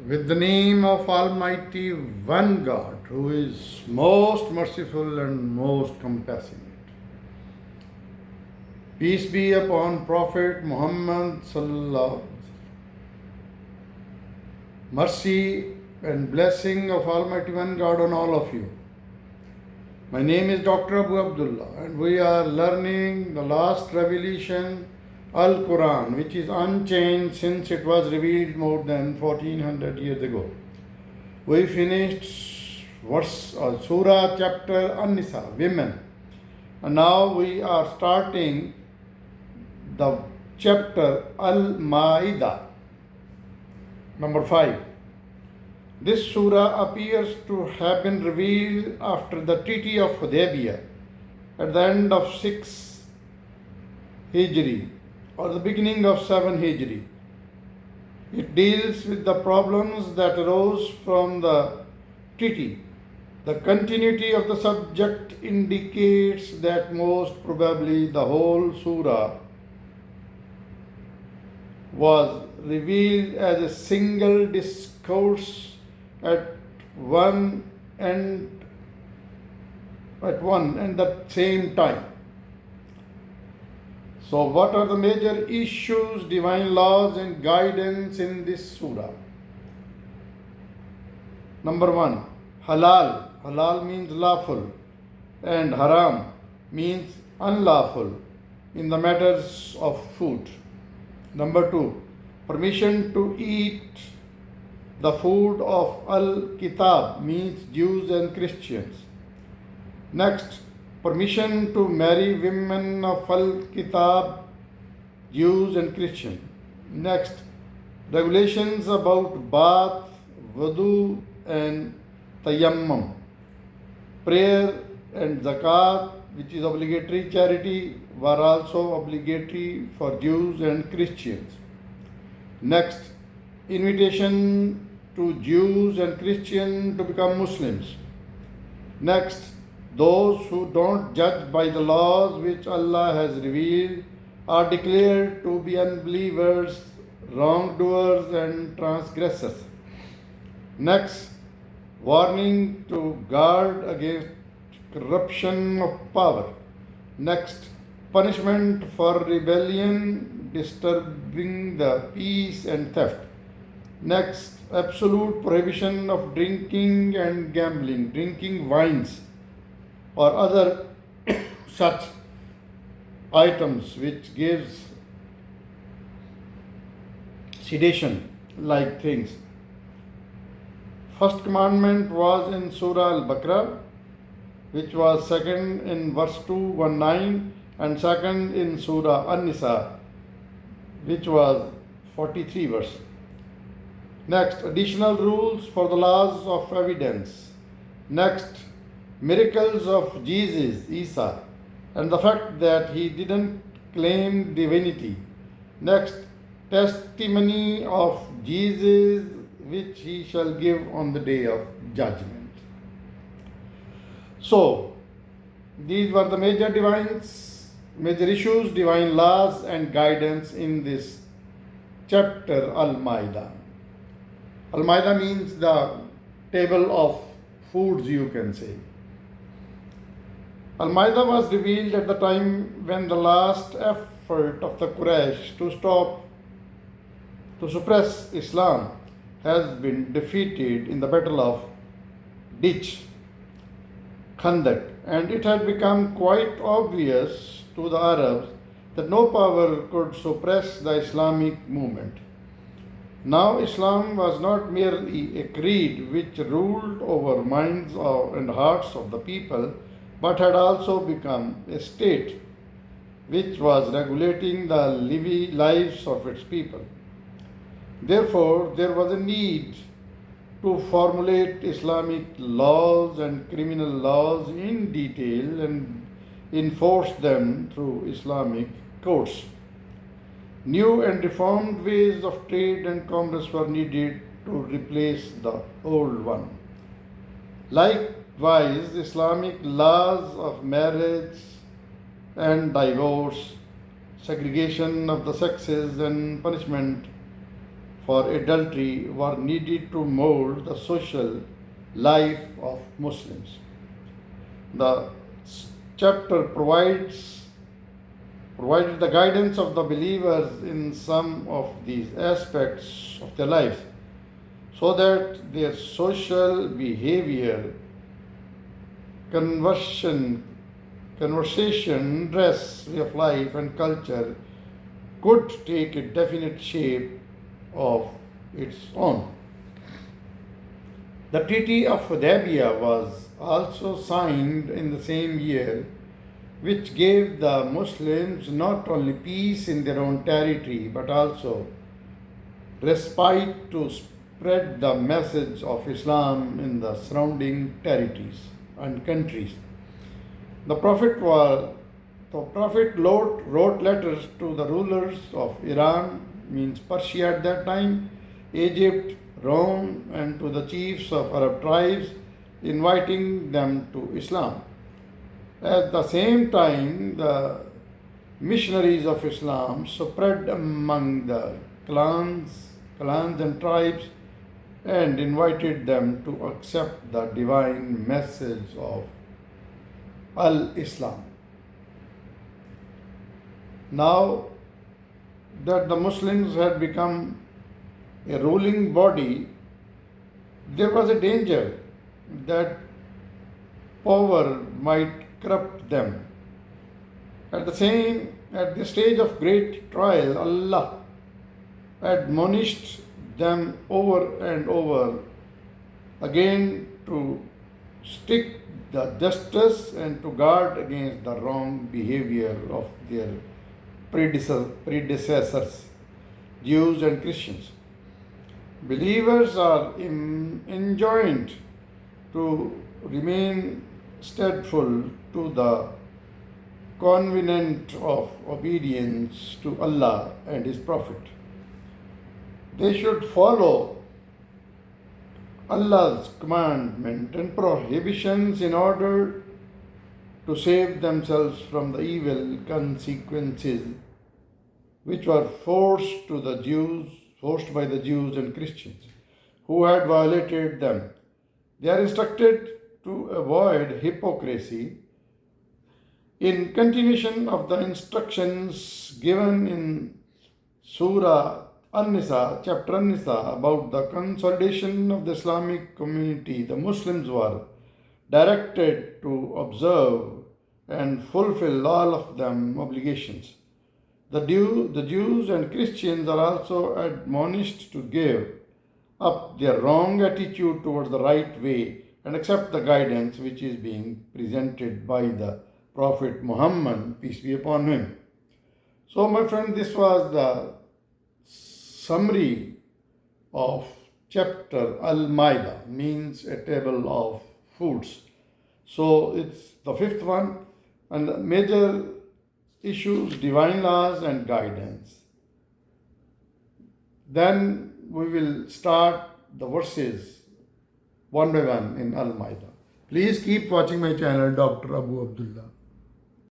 With the name of Almighty One God, who is most merciful and most compassionate. Peace be upon Prophet Muhammad Sallallahu. Mercy and blessing of Almighty One God on all of you. My name is Dr. Abu Abdullah, and we are learning the last revelation, Al-Quran, which is unchanged since it was revealed more than 1400 years ago. We finished Surah chapter An-Nisa, women, and now we are starting the chapter AlMaidah, number 5. This surah appears to have been revealed after the Treaty of Hudaybiyah at the end of 6 Hijri or the beginning of 7 Hijri. It deals with the problems that arose from the treaty. The continuity of the subject indicates that most probably the whole surah was revealed as a single discourse at one and the same time. So, what are the major issues, divine laws, and guidance in this surah? Number 1, halal. Halal means lawful, and haram means unlawful in the matters of food. Number 2, permission to eat the food of Al-Kitab means Jews and Christians. Next, permission to marry women of Al-Kitab, Jews and Christians. Next, regulations about bath, wudu and tayammum. Prayer and zakat, which is obligatory charity, were also obligatory for Jews and Christians. Next, invitation to Jews and Christians to become Muslims. Next, those who don't judge by the laws which Allah has revealed are declared to be unbelievers, wrongdoers, and transgressors. Next, warning to guard against corruption of power. Next, punishment for rebellion, disturbing the peace, and theft. Next, absolute prohibition of drinking and gambling, drinking wines or other such items which gives sedation like things. First commandment was in Surah Al-Baqarah, which was second in verse 219, and second in Surah An-Nisa, which was 43 verse. Next, additional rules for the laws of evidence. Next, miracles of Jesus, Isa, and the fact that he didn't claim divinity. Next, testimony of Jesus which he shall give on the day of judgment. So, these were the major issues, divine laws and guidance in this chapter Al-Maidah. Al-Maidah means the table of foods, you can say. Al-Maidah was revealed at the time when the last effort of the Quraysh to suppress Islam has been defeated in the battle of Ditch, Khandak, and it had become quite obvious to the Arabs that no power could suppress the Islamic movement. Now Islam was not merely a creed which ruled over minds and hearts of the people, but had also become a state which was regulating the lives of its people. Therefore, there was a need to formulate Islamic laws and criminal laws in detail and enforce them through Islamic courts. New and reformed ways of trade and commerce were needed to replace the old one. Likewise, Islamic laws of marriage and divorce, segregation of the sexes, and punishment for adultery were needed to mold the social life of Muslims. The chapter provided the guidance of the believers in some of these aspects of their lives so that their social behavior, conversation, dress, way of life, and culture could take a definite shape of its own. The Treaty of Hudaybiyah was also signed in the same year, which gave the Muslims not only peace in their own territory but also respite to spread the message of Islam in the surrounding territories and countries. The Prophet wrote letters to the rulers of Iran, means Persia at that time, Egypt, Rome, and to the chiefs of Arab tribes, inviting them to Islam. At the same time, the missionaries of Islam spread among the clans and tribes and invited them to accept the divine message of Al-Islam. Now that the Muslims had become a ruling body, there was a danger that power might corrupt them. At the stage of great trial, Allah admonished them over and over again to stick the justice and to guard against the wrong behavior of their predecessors, Jews and Christians. Believers are enjoined to remain steadfast to the covenant of obedience to Allah and His Prophet. They should follow Allah's commandment and prohibitions in order to save themselves from the evil consequences which were forced by the Jews and Christians who had violated them. They are instructed to avoid hypocrisy in continuation of the instructions given in Surah An-Nisa, chapter An-Nisa, about the consolidation of the Islamic community. The Muslims were directed to observe and fulfill all of them obligations. The Jews and Christians are also admonished to give up their wrong attitude towards the right way and accept the guidance which is being presented by the Prophet Muhammad, peace be upon him. So, my friend, this was the summary of chapter AlMaidah, means a table of foods. So it's the fifth one, and the major issues, divine laws and guidance. Then we will start the verses one by one in AlMaidah. Please keep watching my channel, Dr. Abu Abdullah.